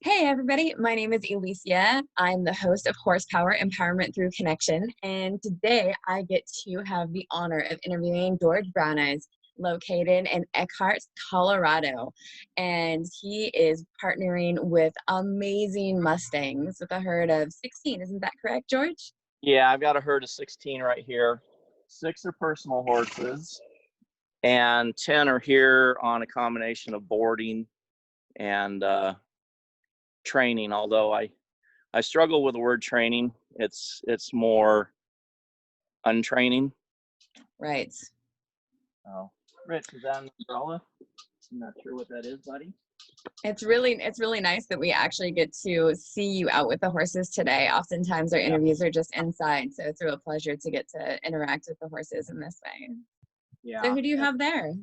Hey everybody, my name is Elysia. I'm the host of Horsepower Empowerment Through Connection, and today I get to have the honor of interviewing George Brauneis, located in Eckert, Colorado. And he is partnering with amazing Mustangs with a herd of 16. Isn't that correct, George? Yeah, I've got a herd of 16 right here. 6 are personal horses, and 10 are here on a combination of boarding and training. Although I struggle with the word training. It's more untraining. Right. Oh, Rich, is that an umbrella? I'm not sure what that is, buddy. It's really nice that we actually get to see you out with the horses today. Oftentimes our interviews are just inside, so it's a real pleasure to get to interact with the horses in this way. Yeah. So who do you have there?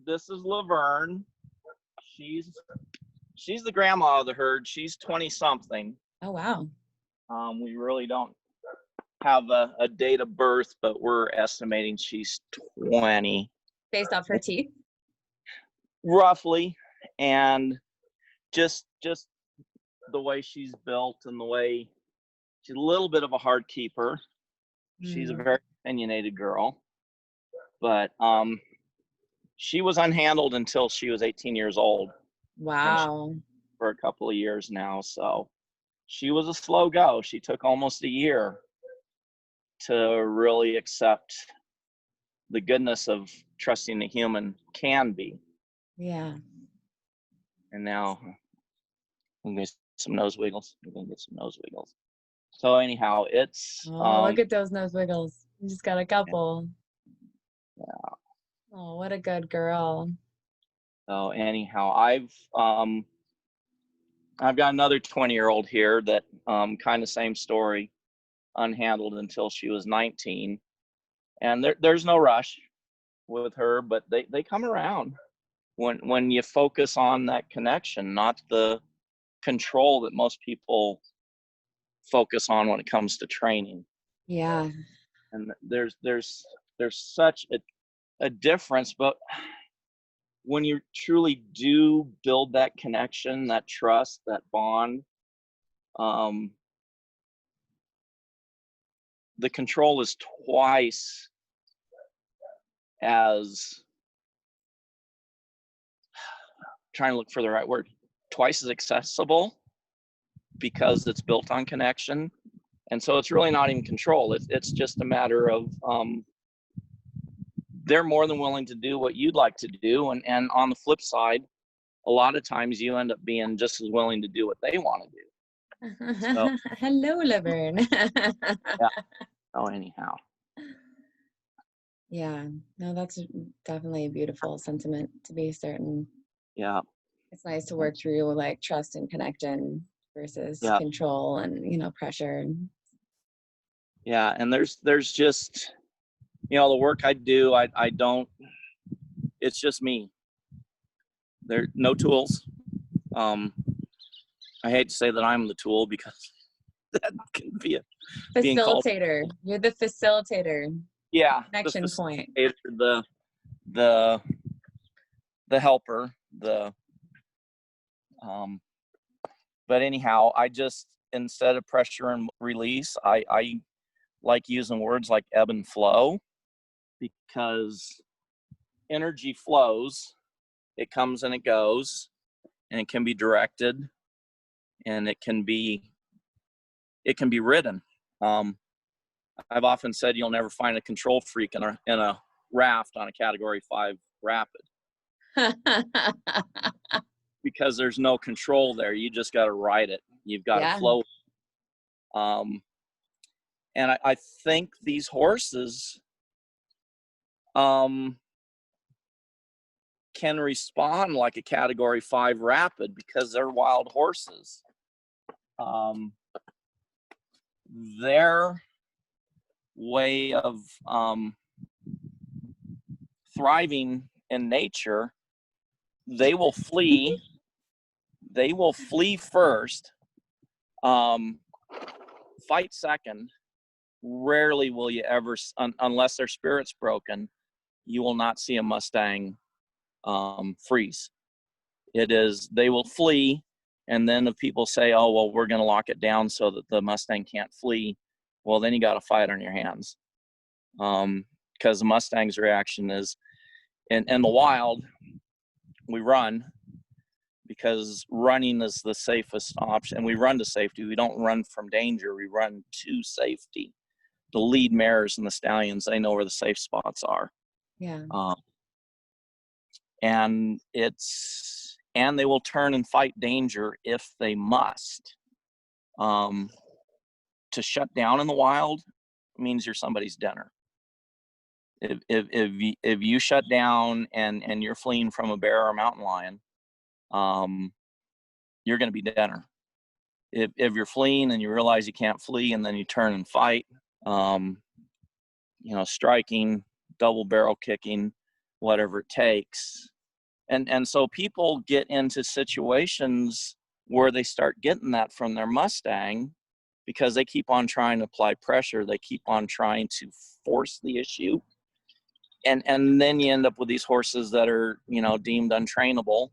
This is Laverne. She's the grandma of the herd. She's 20 something. Oh wow. We really don't have a date of birth, but we're estimating she's 20. Based off her teeth? Roughly. And just the way she's built and the way she's a little bit of a hard keeper. She's a very opinionated girl. But she was unhandled until she was 18 years old. Wow. For a couple of years now. So she was a slow go. She took almost a year to really accept the goodness of trusting a human can be. Yeah. And now we get some nose wiggles. We're gonna get some nose wiggles. So anyhow, it's look at those nose wiggles. You just got a couple. Yeah. Oh, what a good girl. So anyhow, I've got another 20-year-old here that kind of same story, unhandled until she was 19. And there's no rush with her, but they come around when you focus on that connection, not the control that most people focus on when it comes to training. Yeah. And there's such a difference, but when you truly do build that connection, that trust, that bond, the control is twice as, trying to look for the right word, twice as accessible because it's built on connection. And so it's really not even control. It's just a matter of they're more than willing to do what you'd like to do. And on the flip side, a lot of times you end up being just as willing to do what they want to do. So, hello, Laverne. Yeah. Oh, anyhow. Yeah. No, that's definitely a beautiful sentiment, to be certain. Yeah. It's nice to work through like trust and connection versus control and pressure. Yeah. And there's just, the work I do, I don't, it's just me. There no tools. I hate to say that I'm the tool because that can be a facilitator. You're the facilitator. Yeah. Connection point. The helper, but anyhow, I just, instead of pressure and release, I like using words like ebb and flow, because energy flows, it comes and it goes, and it can be directed, and it can be ridden. I've often said you'll never find a control freak in a raft on a Category 5 rapid. Because there's no control there. You just got to ride it. You've got to flow. And I think these horses can respond like a Category 5 rapid because they're wild horses. Their way of thriving in nature, they will flee first, fight second. Rarely will you ever, unless their spirit's broken, you will not see a Mustang freeze. they will flee. And then if people say, oh, well, we're going to lock it down so that the Mustang can't flee, well, then you got a fight on your hands. Because the Mustang's reaction is, in the wild, we run, because running is the safest option. And we run to safety. We don't run from danger. We run to safety. The lead mares and the stallions, they know where the safe spots are. Yeah. And they will turn and fight danger if they must. To shut down in the wild means you're somebody's dinner. If you shut down and you're fleeing from a bear or a mountain lion, you're going to be dinner. If you're fleeing and you realize you can't flee and then you turn and fight, striking, double barrel kicking, whatever it takes. And so people get into situations where they start getting that from their Mustang because they keep on trying to apply pressure. They keep on trying to force the issue. And then you end up with these horses that are, deemed untrainable,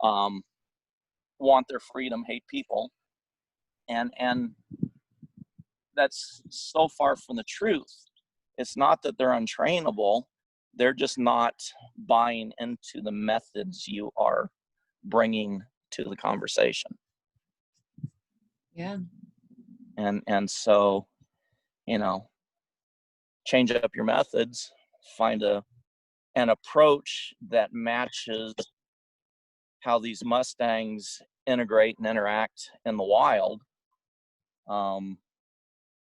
want their freedom, hate people. And that's so far from the truth. It's not that they're untrainable. They're just not buying into the methods you are bringing to the conversation. Yeah. And so, change up your methods, find an approach that matches how these Mustangs integrate and interact in the wild,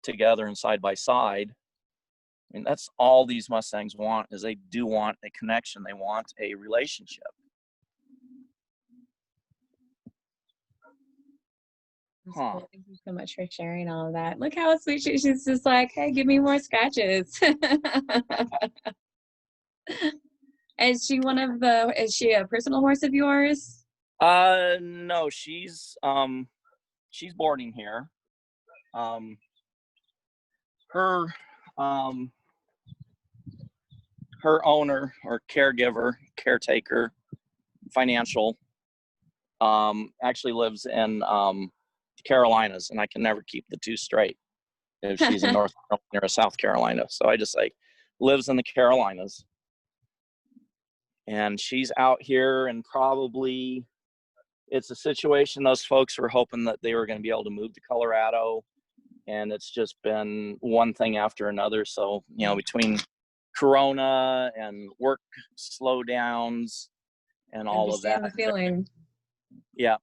together and side by side. I mean, that's all these Mustangs want, is they do want a connection. They want a relationship. Cool. Thank you so much for sharing all of that. Look how sweet she's just like, hey, give me more scratches. Is she a personal horse of yours? No, she's boarding here. Her owner or caretaker, financial, actually lives in Carolinas, and I can never keep the two straight if she's in North Carolina or South Carolina. So I just lives in the Carolinas, and she's out here, and probably it's a situation those folks were hoping that they were going to be able to move to Colorado, and it's just been one thing after another. So, between Corona and work slowdowns and all of that, the feeling. Yeah,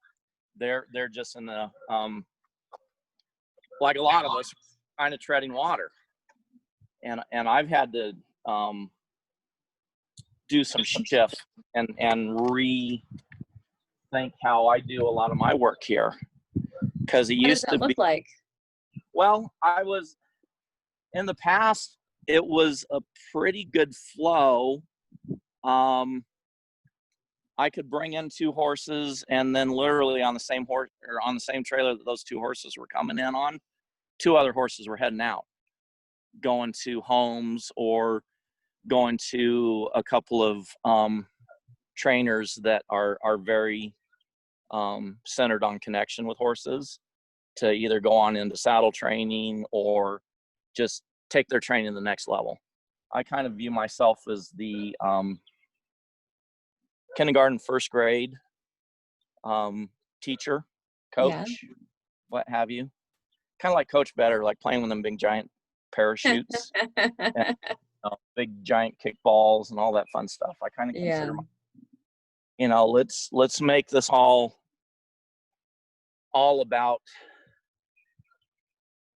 they're just in the like a lot of us, kind of treading water, and I've had to do some shifts and rethink how I do a lot of my work here, because it used to look like? Well, in the past, it was a pretty good flow. I could bring in two horses, and then literally on the same horse or on the same trailer that those two horses were coming in on, two other horses were heading out, going to homes or going to a couple of trainers that are very centered on connection with horses, to either go on into saddle training or just take their training to the next level. I kind of view myself as the kindergarten, first grade teacher, coach, what have you. Kind of like Coach Better, like playing with them big giant parachutes, and, big giant kickballs and all that fun stuff. I kind of consider let's make this all about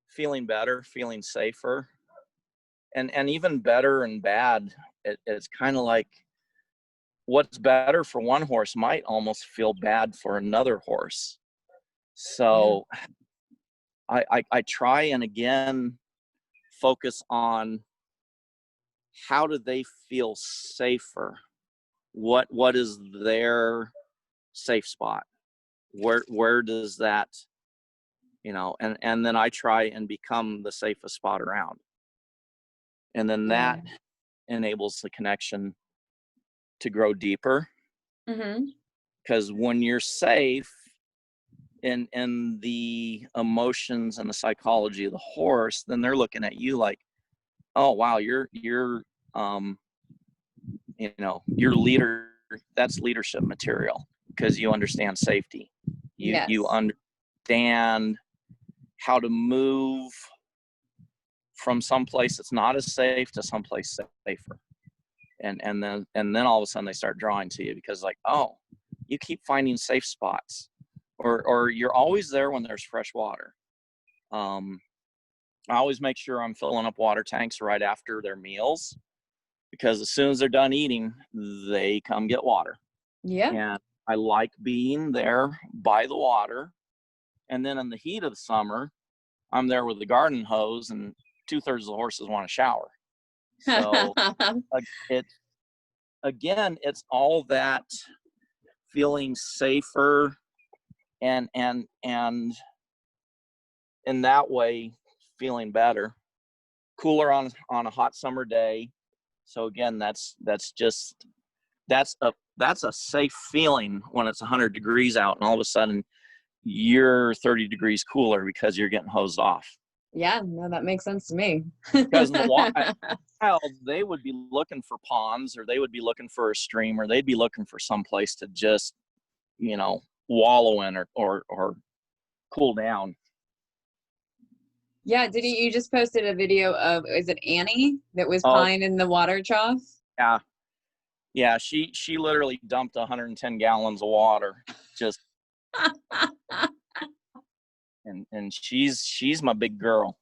feeling better, feeling safer, and even better and bad. It's kind of like what's better for one horse might almost feel bad for another horse. So I try and again focus on how do they feel safer? What is their safe spot? Where does that, and then I try and become the safest spot around. And then that enables the connection to grow deeper. Mm-hmm. because when you're safe in the emotions and the psychology of the horse, then they're looking at you like, oh wow, you're your leader. That's leadership material, because you understand safety. You Yes. understand how to move from some place that's not as safe to someplace safer. And then all of a sudden they start drawing to you, because like, oh, you keep finding safe spots, or you're always there when there's fresh water. I always make sure I'm filling up water tanks right after their meals, because as soon as they're done eating, they come get water. Yeah. And I like being there by the water. And then in the heat of the summer, I'm there with the garden hose, and 2/3 of the horses want to shower. So it's all that feeling safer, and in that way feeling better, cooler on a hot summer day. So again, that's a safe feeling when it's 100 degrees out, and all of a sudden you're 30 degrees cooler because you're getting hosed off. Yeah, no, that makes sense to me. Because in the wild, they would be looking for ponds, or they would be looking for a stream, or they'd be looking for some place to just, wallow in or cool down. Yeah, you just posted a video of, is it Annie that was pine in the water trough? Yeah, she literally dumped 110 gallons of water, just and she's my big girl.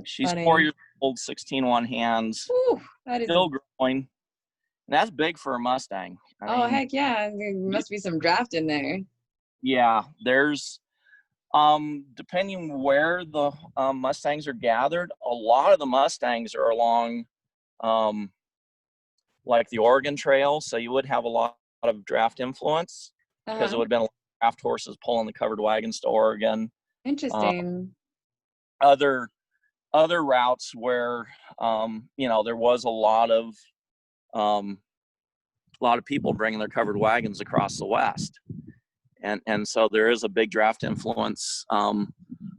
She's funny. 4 years old, 16 hands. Ooh, that is still growing. And that's big for a Mustang. I mean, heck yeah. There must be some draft in there. Yeah, there's depending where the Mustangs are gathered, a lot of the Mustangs are along like the Oregon Trail, so you would have a lot of draft influence, because it would have been a lot of draft horses pulling the covered wagons to Oregon. Interesting. Other routes where there was a lot of people bringing their covered wagons across the West, and so there is a big draft influence. A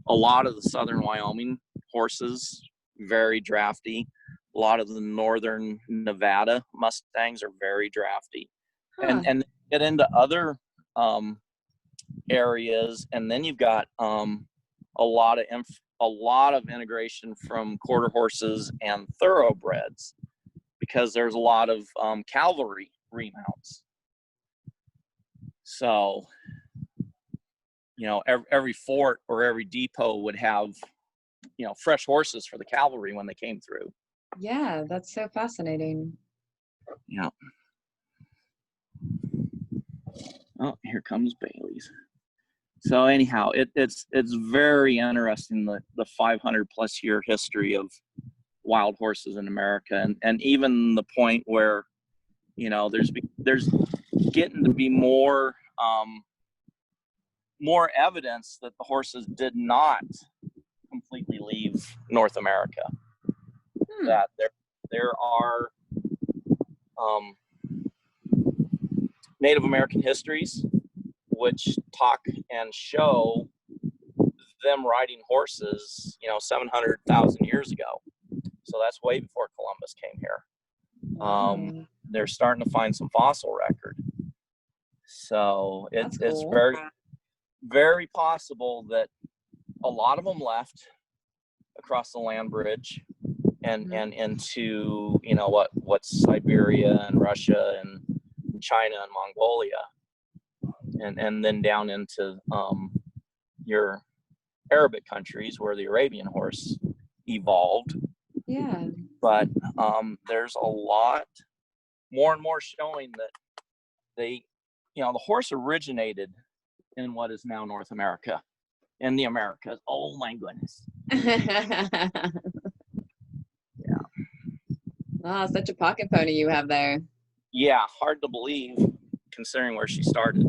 lot of the southern Wyoming horses, very drafty. A lot of the northern Nevada Mustangs are very drafty. And get into other areas, and then you've got a lot of integration from quarter horses and thoroughbreds, because there's a lot of cavalry remounts. So every fort or every depot would have fresh horses for the cavalry when they came through. Yeah, that's so fascinating. Yeah. Oh, here comes Bailey's. So anyhow, it's very interesting, the 500 plus year history of wild horses in America, and even the point where there's getting to be more evidence that the horses did not completely leave North America. That there are Native American histories which talk and show them riding horses, 700,000 years ago. So that's way before Columbus came here. They're starting to find some fossil record. So it's very, very possible that a lot of them left across the land bridge and into, what's Siberia and Russia and China and Mongolia, and then down into your Arabic countries where the Arabian horse evolved. Yeah. But there's a lot more and more showing that the horse originated in what is now North America, in the Americas. Oh my goodness. Yeah. Oh, such a pocket pony you have there. Yeah, hard to believe considering where she started.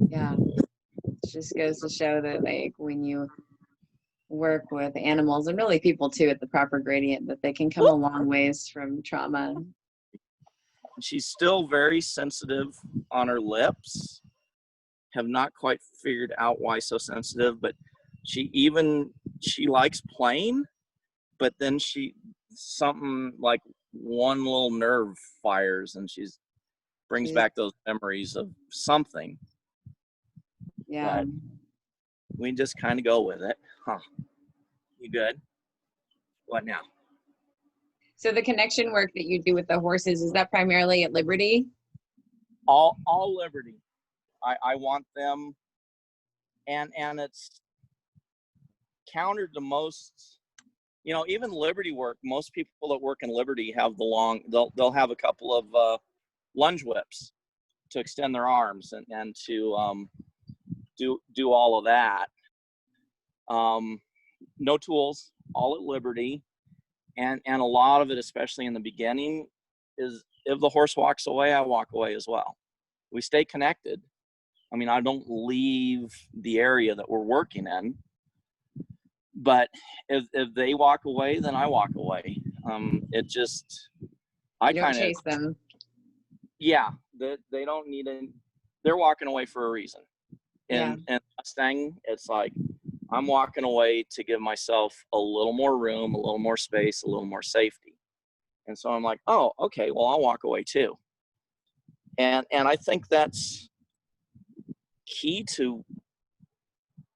Yeah. It just goes to show that, like, when you work with animals, and really people too, at the proper gradient, that they can come a long ways from trauma. she's still very sensitive on her lips. Have not quite figured out why so sensitive, but she likes playing, but then something like one little nerve fires and brings back those memories of something. Yeah. But we just kind of go with it. Huh. You good? What now? So the connection work that you do with the horses, is that primarily at Liberty? All Liberty. I want them, and it's countered to most, even Liberty work. Most people that work in Liberty have they'll have a couple of lunge whips to extend their arms and to do all of that. No tools, all at Liberty. And a lot of it, especially in the beginning, is if the horse walks away, I walk away as well. We stay connected. I mean, I don't leave the area that we're working in, but if they walk away, then I walk away. It just, You don't chase them. Yeah, they don't need it. They're walking away for a reason. And Mustang, it's like, I'm walking away to give myself a little more room, a little more space, a little more safety. And so I'm like, oh, okay, well, I'll walk away too. And I think that's key to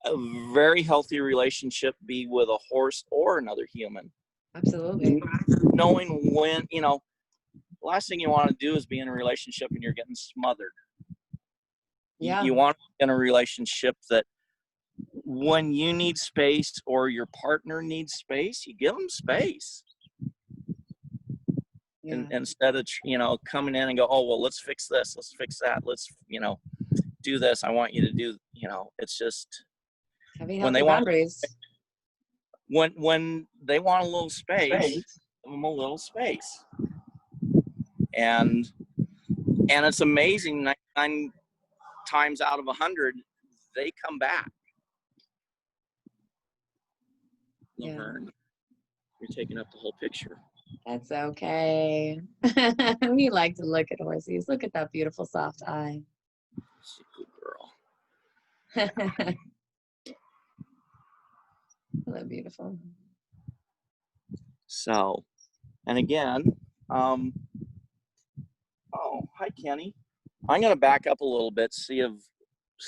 a very healthy relationship, be with a horse or another human. Absolutely. Knowing when, the last thing you want to do is be in a relationship and you're getting smothered. Yeah. You want to be in a relationship that when you need space or your partner needs space, you give them space. Yeah. And instead of, coming in and go, oh, well, let's fix this. Let's fix that. Let's, do this. I want you to do, it's just when they want boundaries. When they want a little space, give them a little space. And it's amazing. 99 times out of 100, they come back. Laverne, you're taking up the whole picture. That's okay. We like to look at horses. Look at that beautiful soft eye. She's a good girl. Hello, beautiful. So, and again, oh, hi, Kenny. I'm going to back up a little bit, see if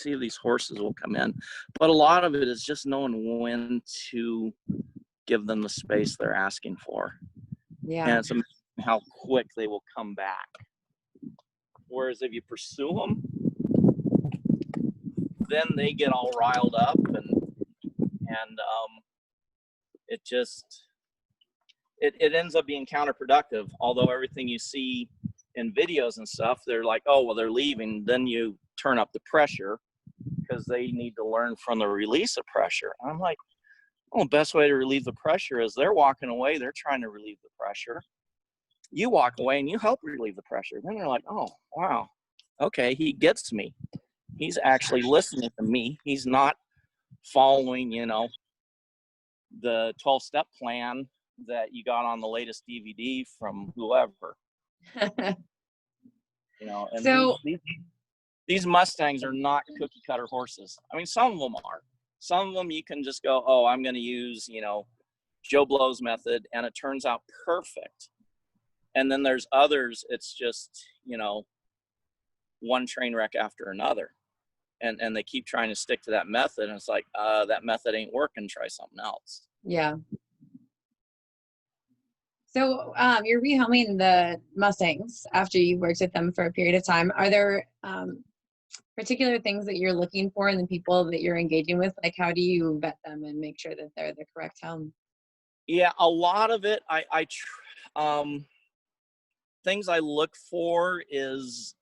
these horses will come in. But a lot of it is just knowing when to give them the space they're asking for. Yeah. And it's amazing how quick they will come back. Whereas if you pursue them, then they get all riled up and it ends up being counterproductive. Although everything you see in videos and stuff, they're like, oh, well, they're leaving. Then you turn up the pressure because they need to learn from the release of pressure. And I'm like, well, the best way to relieve the pressure is they're walking away. They're trying to relieve the pressure. You walk away and you help relieve the pressure. Then they're like, oh, wow. Okay, he gets me. He's actually listening to me. He's not following, the 12-step plan that you got on the latest DVD from whoever. And so these Mustangs are not cookie cutter horses. I mean, some of them are. Some of them you can just go, oh, I'm going to use, Joe Blow's method, and it turns out perfect. And then there's others, it's just, one train wreck after another. And they keep trying to stick to that method. And it's like, that method ain't working. Try something else. Yeah. So you're rehoming the Mustangs after you've worked with them for a period of time. Are there particular things that you're looking for in the people that you're engaging with? Like, how do you vet them and make sure that they're the correct home? Yeah, a lot of it, things I look for is,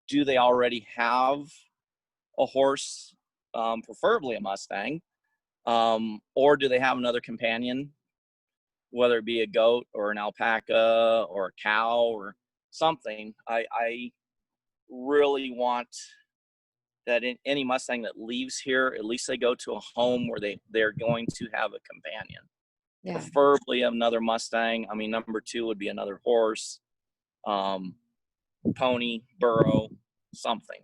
do they already have a horse, preferably a Mustang, or do they have another companion, whether it be a goat or an alpaca or a cow or something. I really want that in any Mustang that leaves here, at least they go to a home where they're going to have a companion. Yeah. Preferably another Mustang. I mean, number 2 would be another horse. pony, burro, something.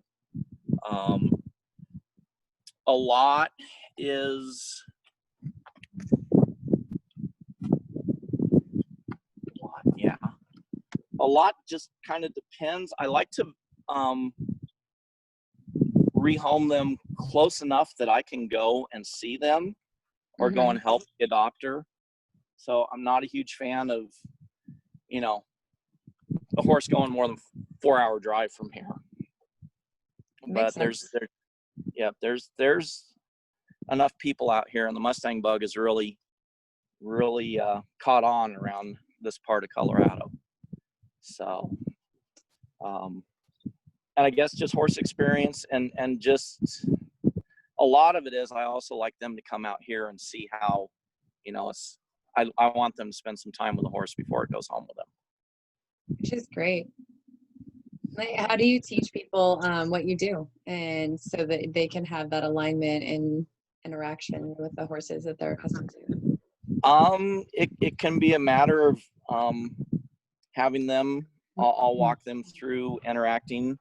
A lot is yeah. A lot just kind of depends. I like to rehome them close enough that I can go and see them or go and help the adopter. So I'm not a huge fan of, you know, a horse going more than 4-hour drive from here. But there's enough people out here, and the Mustang bug is really caught on around this part of Colorado. So, and I guess just horse experience and just a lot of it is I also like them to come out here and see how, you know, I want them to spend some time with the horse before it goes home with them. Which is great. Like, how do you teach people what you do, and so that they can have that alignment and interaction with the horses that they're accustomed to? It can be a matter of having them. I'll walk them through interacting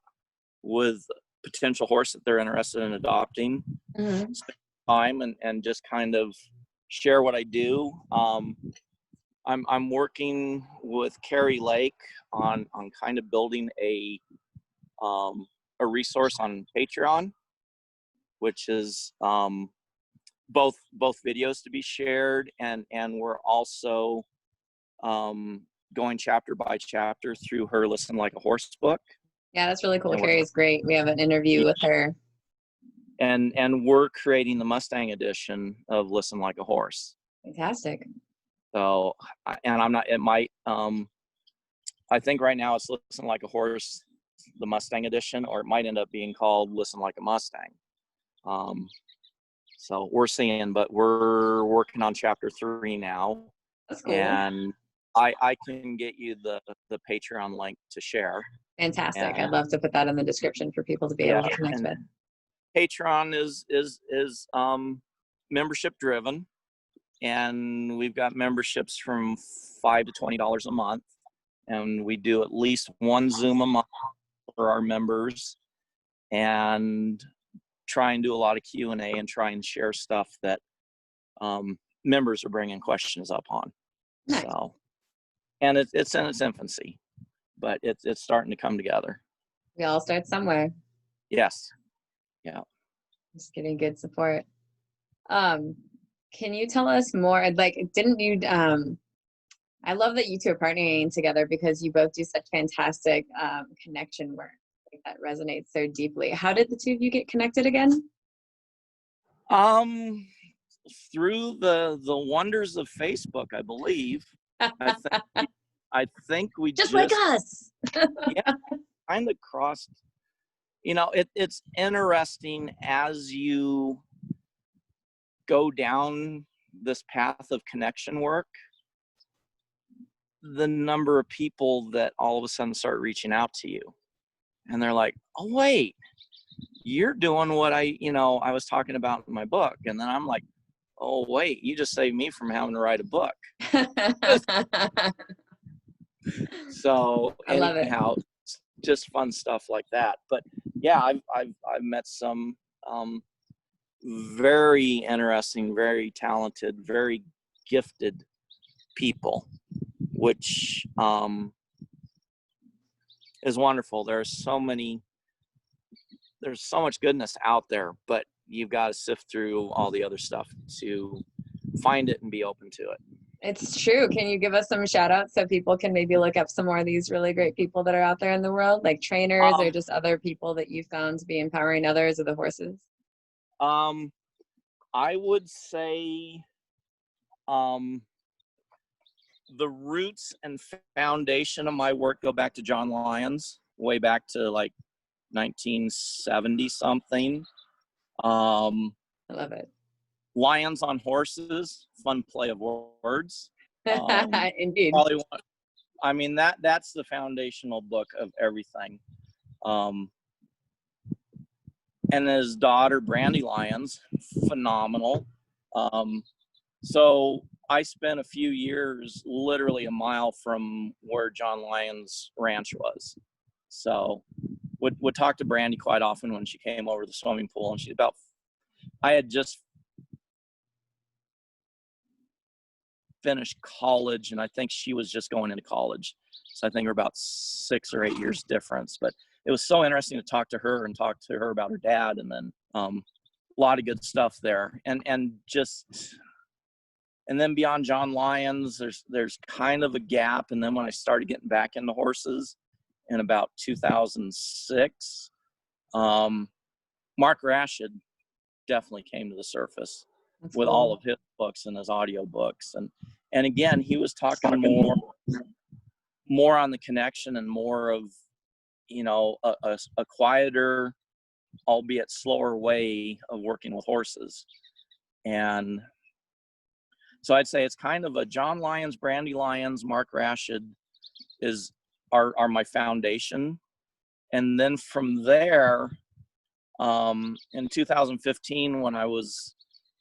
with potential horse that they're interested in adopting. Spend time and just kind of share what I do. I'm working with Carrie Lake on kind of building a resource on Patreon, which is both videos to be shared, and we're also going chapter by chapter through her Listen Like a Horse book. Yeah, that's really cool. Carrie is great. We have an interview with her. And we're creating the Mustang edition of Listen Like a Horse. Fantastic. So, and I'm not, it might, I think right now it's Listen Like a Horse, the Mustang edition, or it might end up being called Listen Like a Mustang. So we're seeing, but we're working on chapter 3 now. That's cool. And I can get you the Patreon link to share. Fantastic. I'd love to put that in the description for people to be able to connect with. Patreon is membership driven, and we've got memberships from $5 to $20 a month, and we do at least one Zoom a month for our members, and try and do a lot of Q&A and try and share stuff that members are bringing questions up on. Nice. So, and it's in its infancy, but it's starting to come together. We all start somewhere. Yes. Yeah. Just getting good support. Can you tell us more? Like, didn't you, I love that you two are partnering together because you both do such fantastic connection work. Like, that resonates so deeply. How did the two of you get connected again? Through the wonders of Facebook, I believe. I think we just like us. Yeah, kind of crossed. You know, it's interesting as you go down this path of connection work, the number of people that all of a sudden start reaching out to you, and they're like, "Oh, wait, you're doing what I was talking about in my book," and then I'm like, "Oh, wait, you just saved me from having to write a book." So anyhow, just fun stuff like that. But yeah, I've met some very interesting, very talented, very gifted people, which is wonderful. There's so much goodness out there, but you've got to sift through all the other stuff to find it and be open to it. It's true. Can you give us some shout outs so people can maybe look up some more of these really great people that are out there in the world, like trainers or just other people that you found to be empowering others of the horses? I would say the roots and foundation of my work go back to John Lyons, way back to like 1970 something. I love it. Lions on Horses, fun play of words. Indeed. I mean, that's the foundational book of everything. And his daughter, Brandy Lyons, phenomenal. So I spent a few years literally a mile from where John Lyons' ranch was. So would talk to Brandy quite often when she came over to the swimming pool, and I had just finished college, and I think she was just going into college. So I think we're about 6 or 8 years difference, but it was so interesting to talk to her about her dad. And then a lot of good stuff there. And then beyond John Lyons, there's kind of a gap. And then when I started getting back into horses in about 2006, Mark Rashid definitely came to the surface. That's with cool. All of his books and his audio books. And again, he was talking more on the connection and more of, a quieter, albeit slower way of working with horses. And so I'd say it's kind of a John Lyons, Brandy Lyons, Mark Rashid are my foundation. And then from there, in 2015, when I was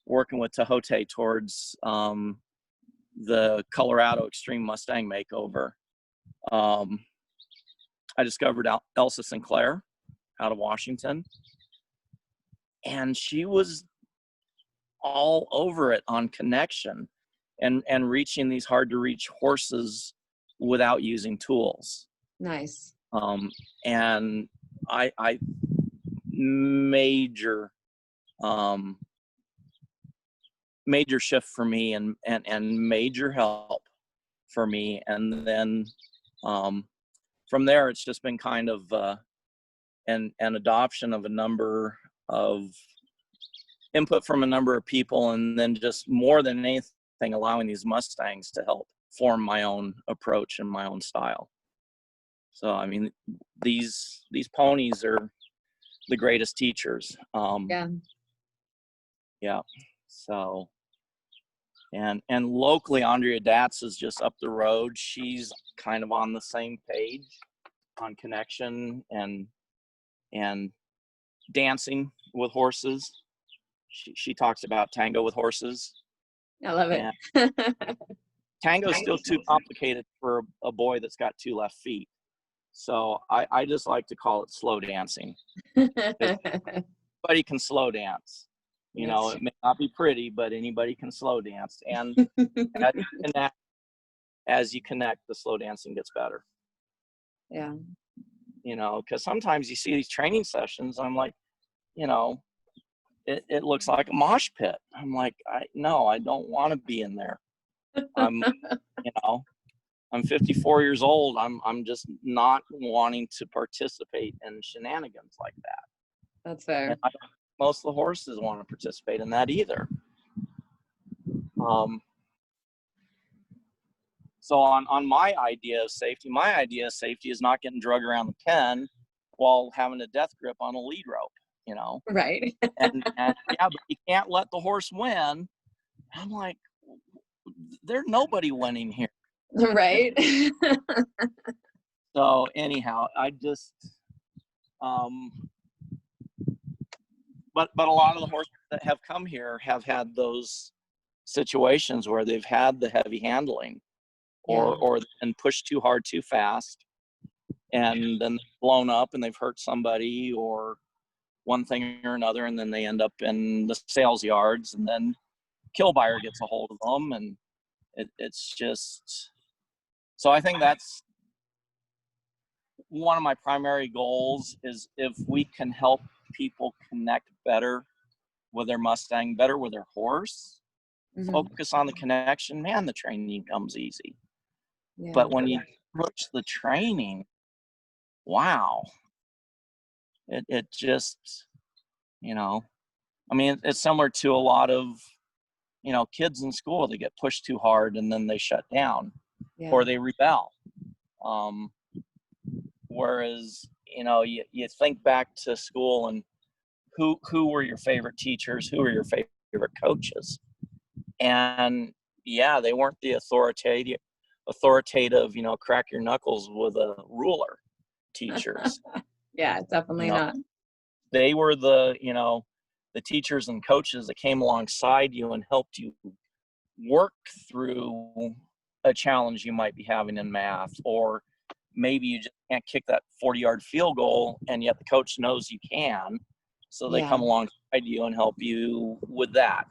working with Tejote towards the Colorado Extreme Mustang Makeover, I discovered Elsa Sinclair out of Washington, and she was all over it on connection and reaching these hard to reach horses without using tools. Nice. And I major shift for me and major help for me. And then from there, it's just been kind of an adoption of a number of input from a number of people, and then just more than anything, allowing these Mustangs to help form my own approach and my own style. So, I mean, these ponies are the greatest teachers. Yeah. So, and locally, Andrea Datz is just up the road. She's kind of on the same page on connection and dancing with horses. She talks about tango with horses. I love it. Tango is still too complicated for a boy that's got 2 left feet. So I just like to call it slow dancing. Anybody can slow dance. You know, it may not be pretty, but anybody can slow dance. And as you connect, the slow dancing gets better. Yeah. You know, because sometimes you see these training sessions, I'm like, it looks like a mosh pit. I'm like, no, I don't want to be in there. I'm 54 years old. I'm just not wanting to participate in shenanigans like that. That's fair. And most of the horses want to participate in that either. So on my idea of safety is not getting drugged around the pen while having a death grip on a lead rope, Right. and yeah, but you can't let the horse win. I'm like, there's nobody winning here. Right. So anyhow, I just, but a lot of the horses that have come here have had those situations where they've had the heavy handling or and pushed too hard too fast, and then blown up and they've hurt somebody or one thing or another, and then they end up in the sales yards, and then kill buyer gets a hold of them, and it's just, so I think that's one of my primary goals, is if we can help people connect better with their Mustang, better with their horse, focus on the connection, man, the training comes easy. Yeah. But when you push the training, wow, it just, I mean, it's similar to a lot of, kids in school. They get pushed too hard and then they shut down or they rebel. Whereas, you think back to school and who were your favorite teachers? Who were your favorite coaches? And yeah, they weren't the authoritative, crack your knuckles with a ruler teachers. Yeah, definitely not. They were the teachers and coaches that came alongside you and helped you work through a challenge you might be having in math, or maybe you just can't kick that 40-yard field goal, and yet the coach knows you can. So they Yeah. come alongside you and help you with that.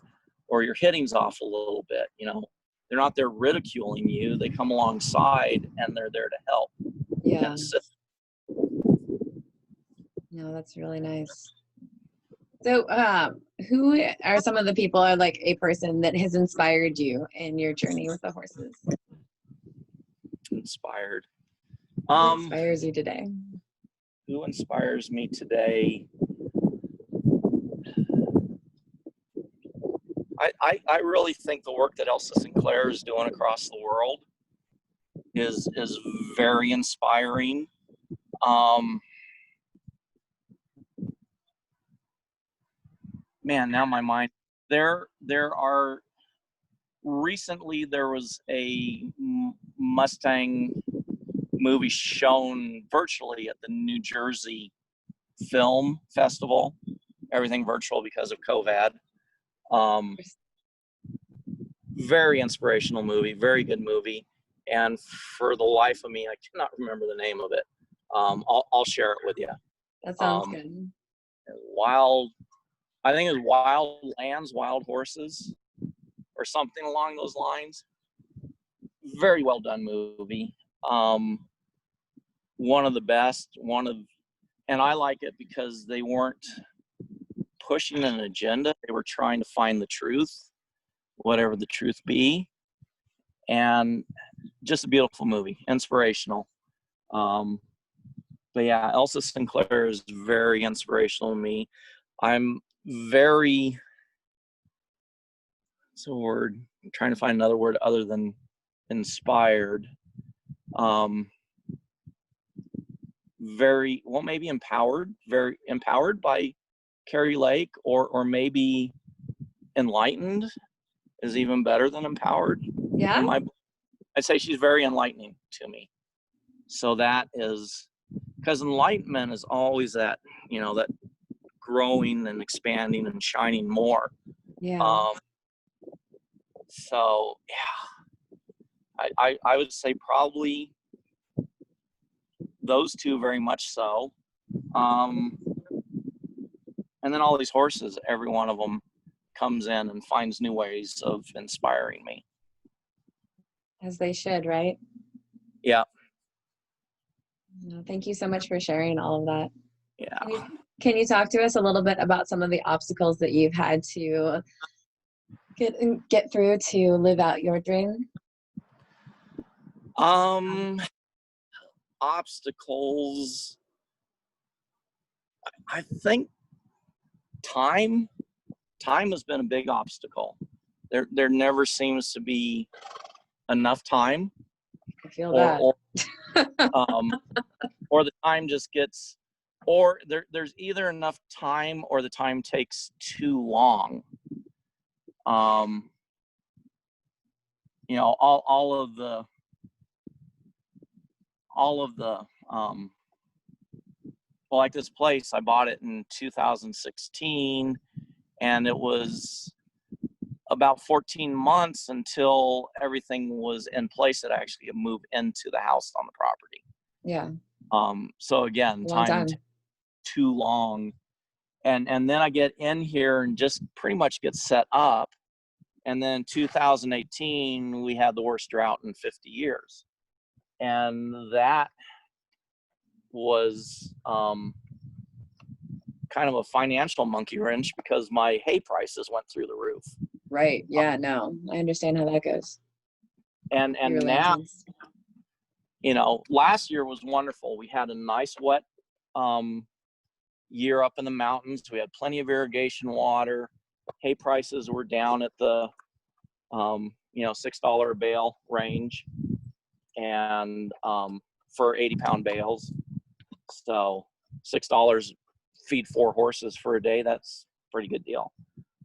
Or your hitting's off a little bit, you know. They're not there ridiculing you. They come alongside and they're there to help. Yeah. No, that's really nice. So, who are some of the people, or like a person that has inspired you in your journey with the horses? Inspired. Who inspires you today? Who inspires me today? I really think the work that Elsa Sinclair is doing across the world is very inspiring. Man, now my mind. There are recently there was a Mustang movie shown virtually at the New Jersey Film Festival. Everything virtual because of COVID. Very inspirational movie, very good movie. And for the life of me, I cannot remember the name of it. I'll share it with you. That sounds good. I think it was Wild Lands, Wild Horses, or something along those lines. Very well done movie. One of the best. And I like it because they weren't pushing an agenda. They were trying to find the truth, whatever the truth be. And just a beautiful movie, inspirational. But yeah, Elsa Sinclair is very inspirational to me. I'm very, what's the word? I'm trying to find another word other than inspired. Maybe empowered, very empowered by Carrie Lake, or maybe enlightened is even better than empowered. Yeah. I'd say she's very enlightening to me. So that is, because enlightenment is always that, you know, that growing and expanding and shining more. Yeah. So yeah, I would say probably those two very much so. And then all these horses, every one of them comes in and finds new ways of inspiring me. As they should, right? Yeah. Thank you so much for sharing all of that. Yeah. Can you talk to us a little bit about some of the obstacles that you've had to get through to live out your dream? Obstacles. I think time has been a big obstacle. There never seems to be enough time. I feel that. Or the time just gets, or there's either enough time or the time takes too long. You know, all of the well, like this place, I bought it in 2016, and it was about 14 months until everything was in place that I actually moved into the house on the property. Yeah. So again, time too long. And then I get in here and just pretty much get set up. And then 2018, we had the worst drought in 50 years. And that was kind of a financial monkey wrench because my hay prices went through the roof. Right. Yeah, no, I understand how that goes. And now, you know, last year was wonderful. We had a nice wet year up in the mountains. We had plenty of irrigation water. Hay prices were down at the, you know, $6 a bale range, and for 80-pound bales. So $6 feed 4 horses for a day. That's a pretty good deal.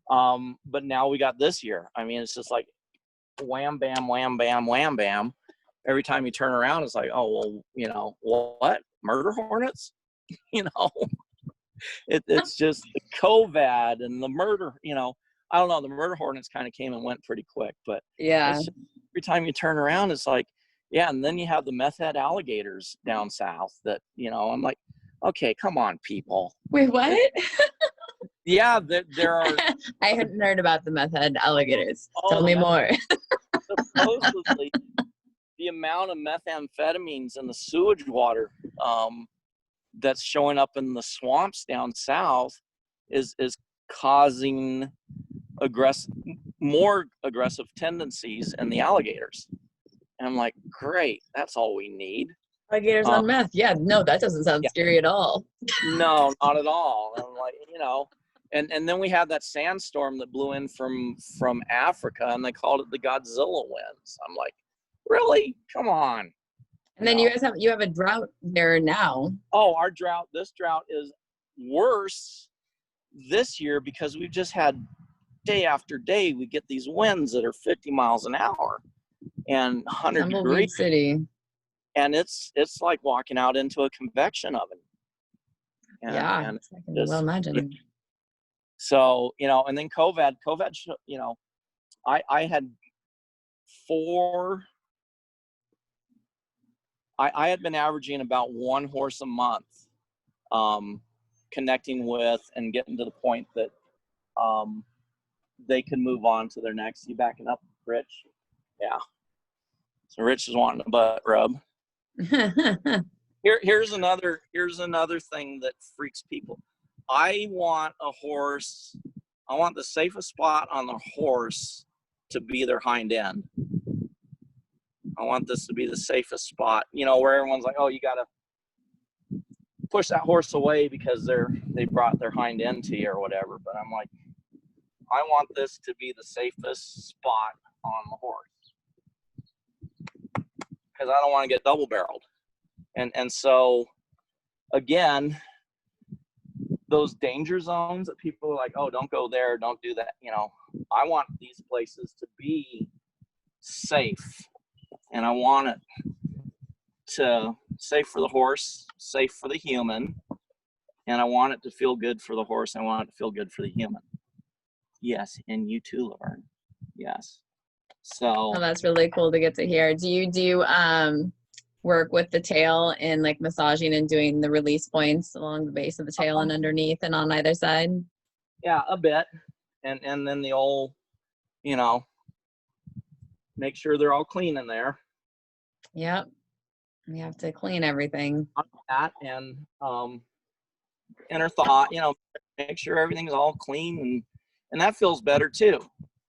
But now we got this year. I mean, it's just like wham, bam, wham, bam, wham, bam. Every time you turn around, it's like, oh, well, you know, what? Murder hornets? You know, it's just the COVID and the murder, you know, I don't know. The murder hornets kind of came and went pretty quick, but yeah, just, every time you turn around, it's like, Yeah, and then you have the meth head alligators down south that, I'm like, okay, come on, people. Wait, what? Yeah, there are. I hadn't heard about the meth head alligators. Oh, Tell me more. Supposedly, the amount of methamphetamines in the sewage water that's showing up in the swamps down south is causing more aggressive tendencies in the alligators. And I'm like, great, that's all we need. Alligators on meth. Yeah, no, that doesn't sound scary at all. No, not at all. And I'm like, and then we had that sandstorm that blew in from Africa, and they called it the Godzilla winds. I'm like, really? Come on. And then you guys have a drought there now. Oh, this drought is worse this year because we've just had day after day, we get these winds that are 50 miles an hour and 100 degrees. City. And it's like walking out into a convection oven. And, yeah, I can well imagine. So, and then COVID, I had I had been averaging about 1 horse a month, connecting with and getting to the point that they can move on to their next. You backing up, Rich? Yeah. So Rich is wanting a butt rub. Here's another thing that freaks people. I want the safest spot on the horse to be their hind end. I want this to be the safest spot, where everyone's like, oh, you got to push that horse away because they brought their hind end to you or whatever. But I'm like, I want this to be the safest spot on the horse because I don't want to get double barreled. And so, again, those danger zones that people are like, oh, don't go there, don't do that. I want these places to be safe, and I want it to safe for the horse, safe for the human, and I want it to feel good for the horse. I want it to feel good for the human. Yes, and you too, Laverne. Yes. So. Oh, that's really cool to get to hear. Do you work with the tail and like massaging and doing the release points along the base of the tail and underneath and on either side? Yeah, a bit. And then the old, make sure they're all clean in there. Yep. We have to clean everything. That and inner thought, make sure everything's all clean and that feels better too.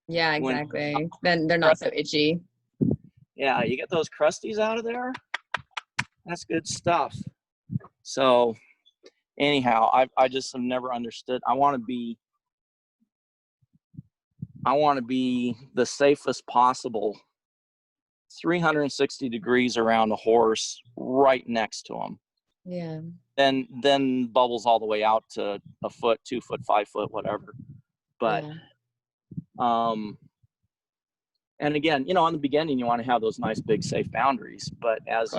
Yeah, exactly. Then they're not so itchy. Yeah, you get those crusties out of there. That's good stuff. So anyhow, I just have never understood. I want to be the safest possible, 360 degrees around a horse right next to him. Yeah. Then bubbles all the way out to a foot, 2 foot, 5 foot, whatever. But, and again, in the beginning, you want to have those nice, big, safe boundaries, but as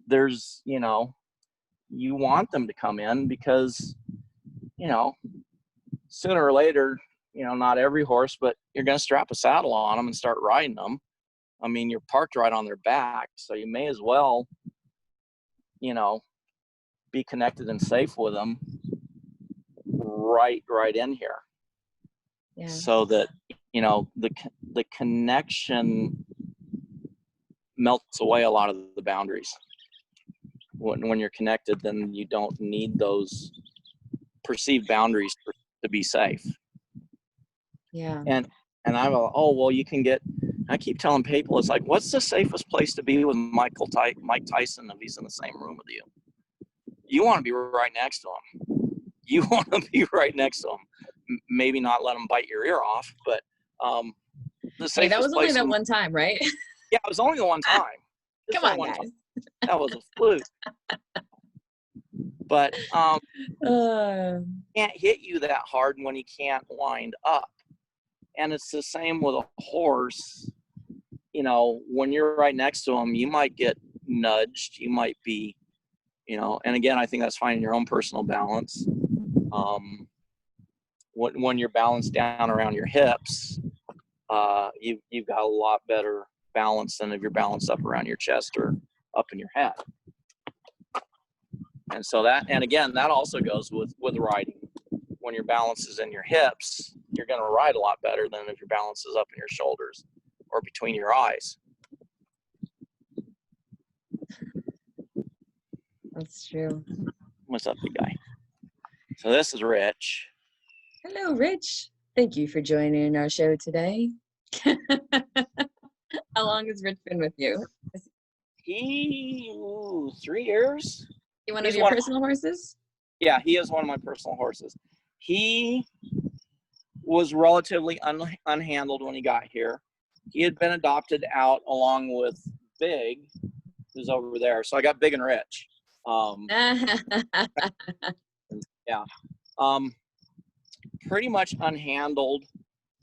there's, you want them to come in because, sooner or later, not every horse, but you're going to strap a saddle on them and start riding them. I mean, you're parked right on their back, so you may as well, be connected and safe with them right in here. Yeah. So that, the connection melts away a lot of the boundaries. When you're connected, then you don't need those perceived boundaries to be safe. Yeah. And I go, oh, well, I keep telling people, it's like, what's the safest place to be with Mike Tyson if he's in the same room with you? You want to be right next to him. You want to be right next to him. Maybe not let him bite your ear off, but the safest that was only place that one time, right? Yeah, it was only the one time. Come on, guys. Time. That was a fluke. But can't hit you that hard when he can't wind up. And it's the same with a horse. When you're right next to him, you might get nudged. You might be, and again, I think that's finding your own personal balance. When you're balanced down around your hips, you've got a lot better balance than if you're balanced up around your chest or up in your head. And so that, and again, that also goes with riding. When your balance is in your hips, you're going to ride a lot better than if your balance is up in your shoulders or between your eyes. That's true. What's up, big guy? So this is Rich. Hello, Rich. Thank you for joining our show today. How long has Rich been with you? He 3 years. He one of your personal horses? Yeah, he is one of my personal horses. He was relatively unhandled when he got here. He had been adopted out along with Big, who's over there. So I got Big and Rich. Yeah. Pretty much unhandled.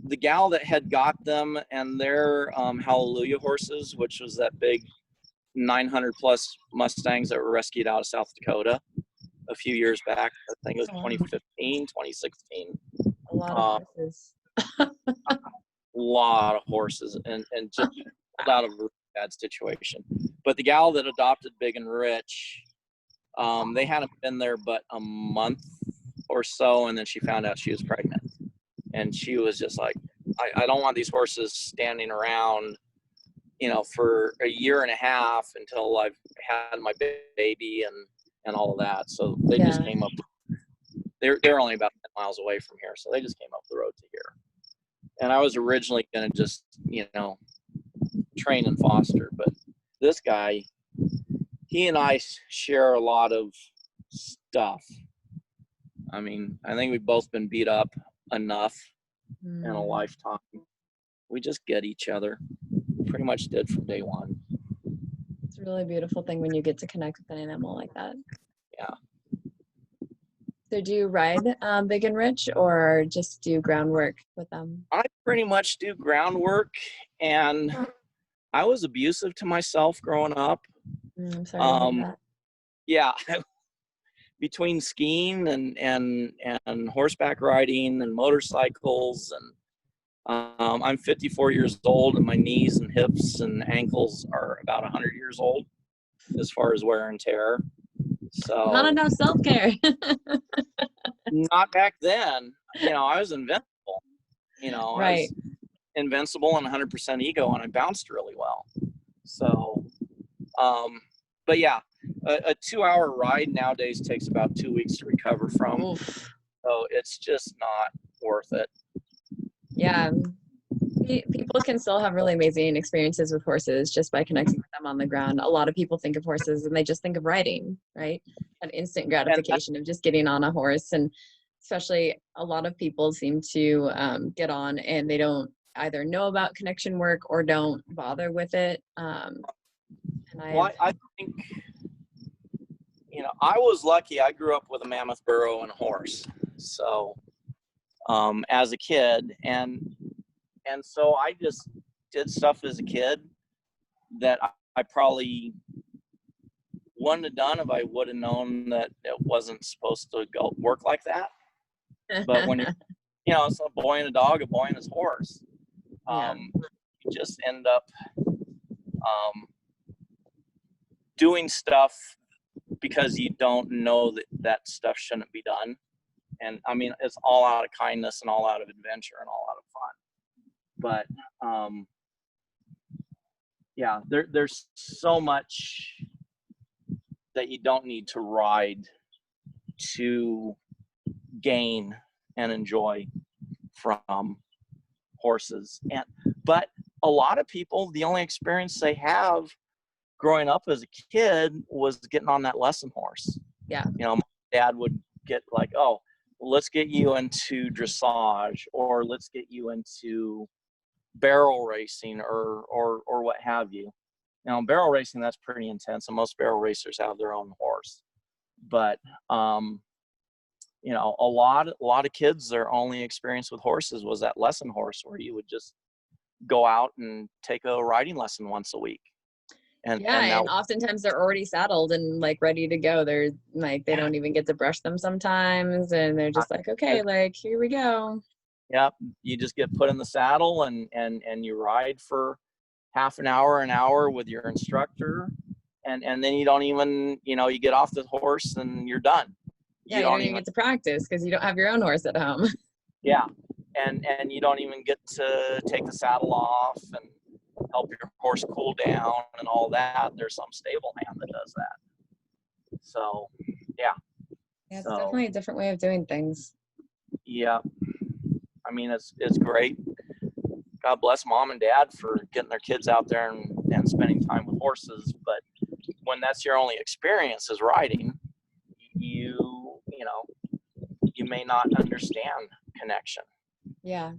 The gal that had got them and their Hallelujah horses, which was that big 900 plus Mustangs that were rescued out of South Dakota a few years back. I think it was 2015, 2016. A lot of horses. A lot of horses and just out of a bad situation. But the gal that adopted Big and Rich, they hadn't been there but a month or so, and then she found out she was pregnant. And she was just like, I don't want these horses standing around, you know, for a year and a half until I've had my baby and all of that. So they just came up. They're only about 10 miles away from here, so they just came up the road to here. And I was originally going to just, you know, train and foster, but this guy, he and I share a lot of stuff. I mean, I think we've both been beat up enough in a lifetime. We just get each other. Pretty much did from day one. It's a really beautiful thing when you get to connect with an animal like that. Yeah. So do you ride Big and Rich or just do groundwork with them? I pretty much do groundwork, and I was abusive to myself growing up. I'm sorry to hear that. Yeah. Between skiing and horseback riding and motorcycles, and I'm 54 years old, and my knees and hips and ankles are about 100 years old as far as wear and tear. So not enough self-care. Not back then. You know, I was invincible. You know, right. I was invincible and 100% ego, and I bounced really well. So, but yeah, a 2-hour ride nowadays takes about 2 weeks to recover from. Oof. So it's just not worth it. Yeah. People can still have really amazing experiences with horses just by connecting with them on the ground. A lot of people think of horses and they just think of riding, right? An instant gratification of just getting on a horse. And especially a lot of people seem to get on and they don't either know about connection work or don't bother with it. I think, you know, I was lucky. I grew up with a mammoth burro and a horse. So as a kid, and so I just did stuff as a kid that I probably wouldn't have done if I would have known that it wasn't supposed to go work like that. But when you know, it's a boy and a dog, a boy and his horse. You just end up doing stuff because you don't know that stuff shouldn't be done. And I mean, it's all out of kindness and all out of adventure and all out of fun. But yeah, there's so much that you don't need to ride to gain and enjoy from horses. But a lot of people, the only experience they have growing up as a kid was getting on that lesson horse. Yeah. You know, my dad would get like, oh, well, let's get you into dressage, or let's get you into barrel racing, or what have you. Now, barrel racing, that's pretty intense, and most barrel racers have their own horse. But you know, a lot of kids, their only experience with horses was that lesson horse, where you would just go out and take a riding lesson once a week. And oftentimes they're already saddled and like ready to go. They're like, they don't even get to brush them sometimes, and they're just like, okay, like, here we go. Yeah, you just get put in the saddle and you ride for half an hour with your instructor, and then you don't even, you get off the horse and you're done. Yeah, you don't even get to practice because you don't have your own horse at home. Yeah, and you don't even get to take the saddle off and help your horse cool down and all that. There's some stable hand that does that. So, yeah. Yeah, it's definitely a different way of doing things. Yeah. I mean, it's great. God bless mom and dad for getting their kids out there and spending time with horses. But when that's your only experience is riding, you may not understand connection. Yeah.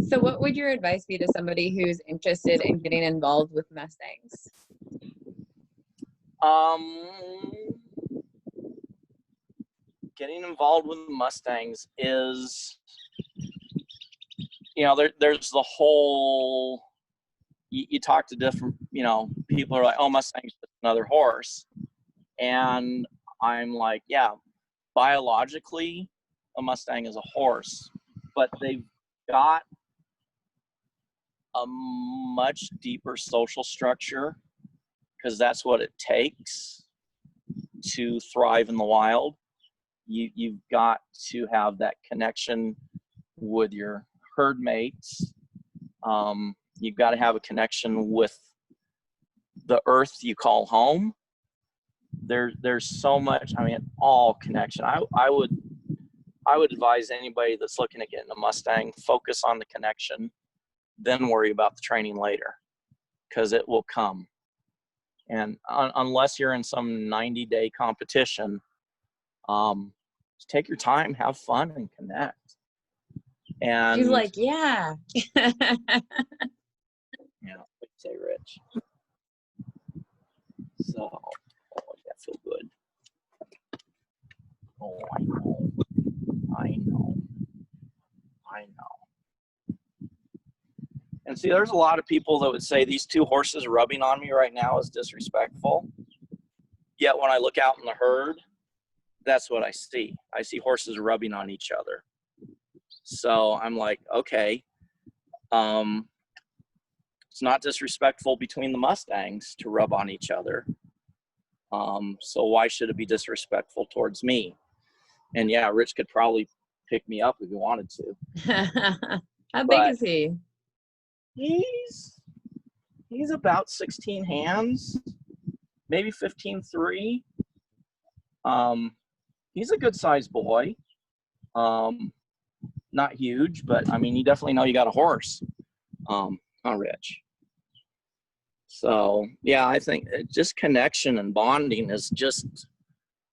So what would your advice be to somebody who's interested in getting involved with Mustangs? Getting involved with Mustangs is, there's the whole, you talk to different, people are like, oh, Mustang's just another horse. And I'm like, yeah, biologically, a Mustang is a horse, but they've got a much deeper social structure, because that's what it takes to thrive in the wild. You've got to have that connection with your herd mates. You've got to have a connection with the earth you call home. There's so much, all connection. I would advise anybody that's looking at getting a Mustang, focus on the connection, then worry about the training later, because it will come. And unless you're in some 90-day competition, just take your time, have fun, and connect. And he's like, yeah. Yeah, what you say, Rich? So, that feel good. Oh, I know. And see, there's a lot of people that would say these two horses rubbing on me right now is disrespectful. Yet when I look out in the herd, that's what I see. I see horses rubbing on each other. So I'm like, okay, it's not disrespectful between the Mustangs to rub on each other. So why should it be disrespectful towards me? And yeah, Rich could probably pick me up if he wanted to. How big is he? He's about 16 hands, maybe 15.3. He's a good sized boy. Not huge, but you definitely know you got a horse. Rich. So yeah, I think just connection and bonding is just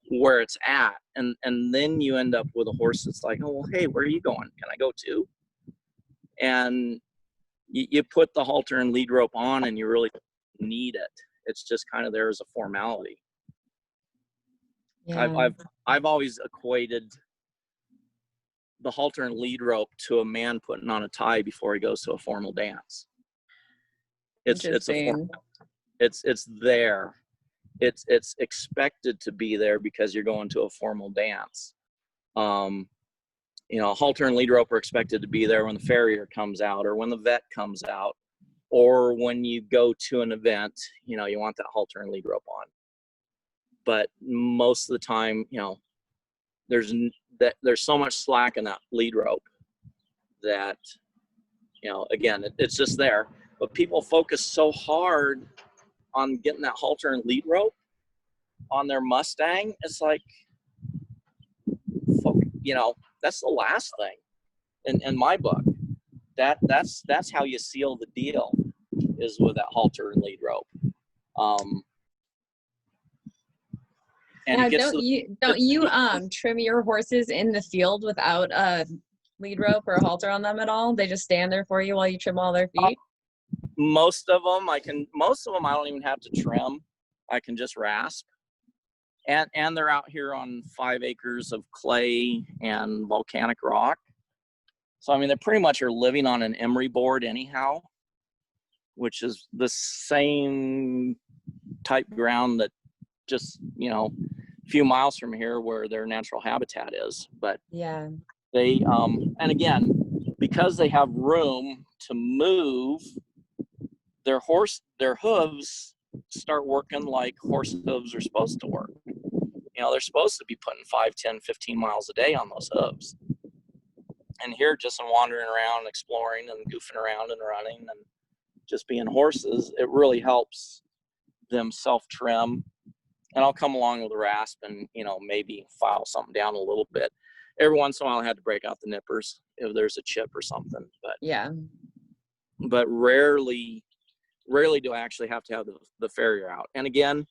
where it's at. And then you end up with a horse that's like, oh, well, hey, where are you going? Can I go too? And you put the halter and lead rope on and you really need it. It's just kind of there as a formality. Yeah. I've always equated the halter and lead rope to a man putting on a tie before he goes to a formal dance. It's there. It's expected to be there because you're going to a formal dance. Halter and lead rope are expected to be there when the farrier comes out or when the vet comes out, or when you go to an event, you want that halter and lead rope on. But most of the time, there's so much slack in that lead rope that, again, it's just there. But people focus so hard on getting that halter and lead rope on their Mustang. It's like, that's the last thing in my book. That's how you seal the deal, is with that halter and lead rope. And now, don't you trim your horses in the field without a lead rope or a halter on them at all? They just stand there for you while you trim all their feet? Most of them I don't even have to trim. I can just rasp. And they're out here on 5 acres of clay and volcanic rock. So, they pretty much are living on an emery board anyhow, which is the same type ground that just, a few miles from here where their natural habitat is. But yeah, they, and again, because they have room to move, their hooves start working like horse hooves are supposed to work. They're supposed to be putting 5, 10, 15 miles a day on those hooves. And here, just in wandering around, exploring and goofing around and running and just being horses, it really helps them self-trim. And I'll come along with a rasp and, maybe file something down a little bit. Every once in a while, I had to break out the nippers if there's a chip or something. But rarely do I actually have to have the farrier out. And again,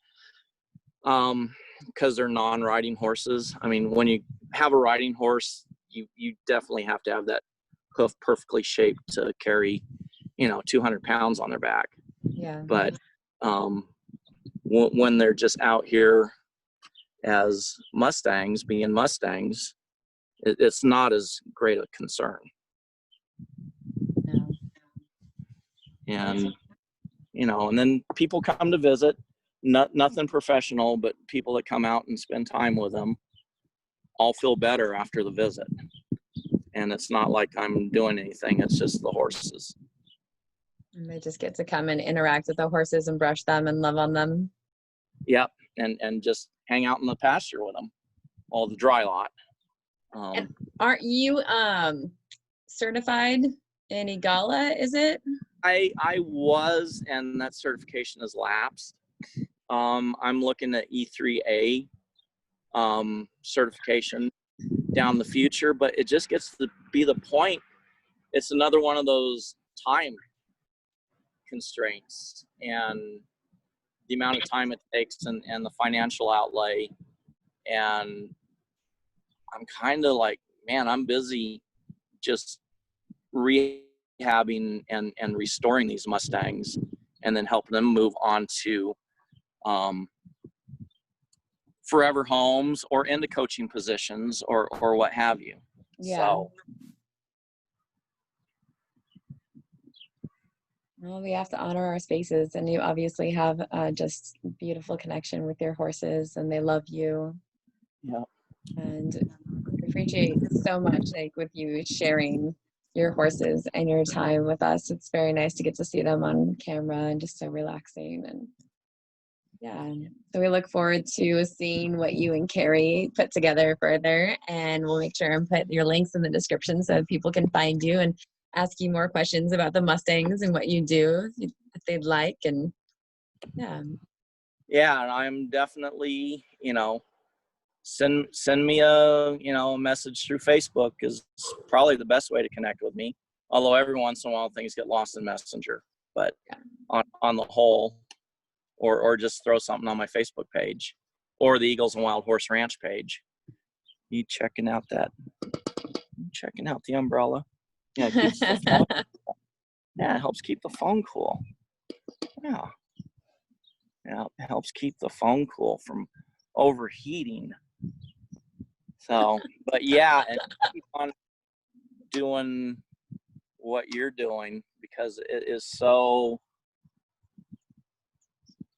because they're non-riding horses, I mean, when you have a riding horse, you definitely have to have that hoof perfectly shaped to carry, 200 pounds on their back. Yeah. But when they're just out here as Mustangs, being Mustangs, it's not as great a concern. No. And, and then people come to visit, nothing professional, but people that come out and spend time with them all feel better after the visit. And it's not like I'm doing anything. It's just the horses. And they just get to come and interact with the horses and brush them and love on them. Yep. And just hang out in the pasture with them, all the dry lot. And aren't you certified in EGALA, is it? I was, and that certification has lapsed. I'm looking at E3A certification down the future, but it just gets to be the point. It's another one of those time constraints and the amount of time it takes and the financial outlay. And I'm kind of like, man, I'm busy just rehabbing and restoring these Mustangs and then helping them move on to forever homes or into coaching positions or what have you. Yeah. So, well, we have to honor our spaces, and you obviously have just beautiful connection with your horses, and they love you. yeah. And I appreciate so much, with you sharing your horses and your time with us. It's very nice to get to see them on camera and just so relaxing. And yeah, so we look forward to seeing what you and Carrie put together further, and we'll make sure and put your links in the description so people can find you and ask you more questions about the Mustangs and what you do if they'd like. And and I'm definitely, send me a message through Facebook is probably the best way to connect with me, although every once in a while things get lost in Messenger, but on the whole, or just throw something on my Facebook page or the Eagles and Wild Horse Ranch page. You checking out the umbrella? Yeah, it keeps the phone. Yeah, it helps keep the phone cool. Yeah, it helps keep the phone cool from overheating. So, but yeah, and keep on doing what you're doing because it is so.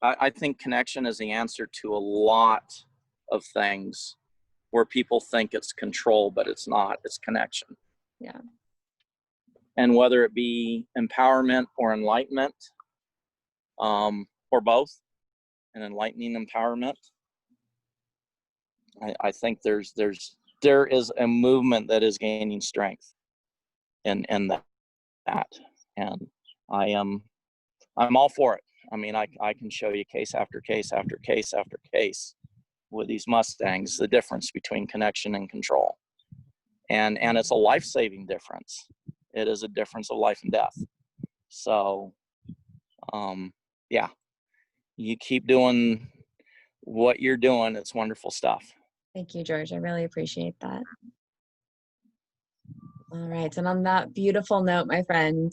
I think connection is the answer to a lot of things where people think it's control, but it's not. It's connection. Yeah. And whether it be empowerment or enlightenment, or both, an enlightening empowerment, I think there is a movement that is gaining strength in that, and I'm all for it. I mean, I can show you case after case after case after case with these Mustangs, the difference between connection and control. And it's a life-saving difference. It is a difference of life and death. So, you keep doing what you're doing. It's wonderful stuff. Thank you, George. I really appreciate that. All right. And on that beautiful note, my friend,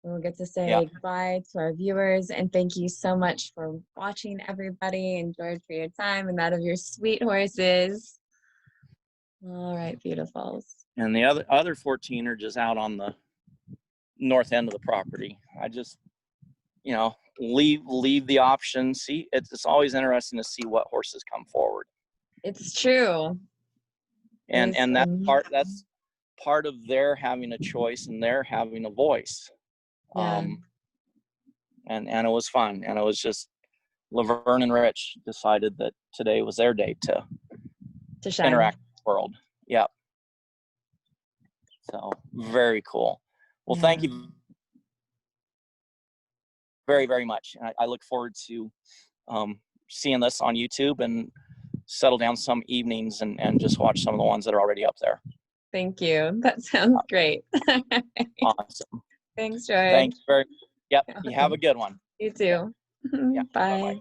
we'll get to say goodbye to our viewers. And thank you so much for watching, everybody, and George, for your time and that of your sweet horses. All right, beautifuls. And the other 14 are just out on the north end of the property. I just, leave the option. See, it's always interesting to see what horses come forward. It's true. And that part, part of their having a choice and their having a voice. Yeah. And it was fun. And it was just Laverne and Rich decided that today was their day To shine. interact with the world. Yeah. So very cool. Well, thank you very, very much. I look forward to seeing this on YouTube and settle down some evenings and just watch some of the ones that are already up there. Thank you. That sounds great. Awesome. Thanks, George. Thank you very much. Yep. You have a good one. You too. Yeah. Bye. Bye-bye.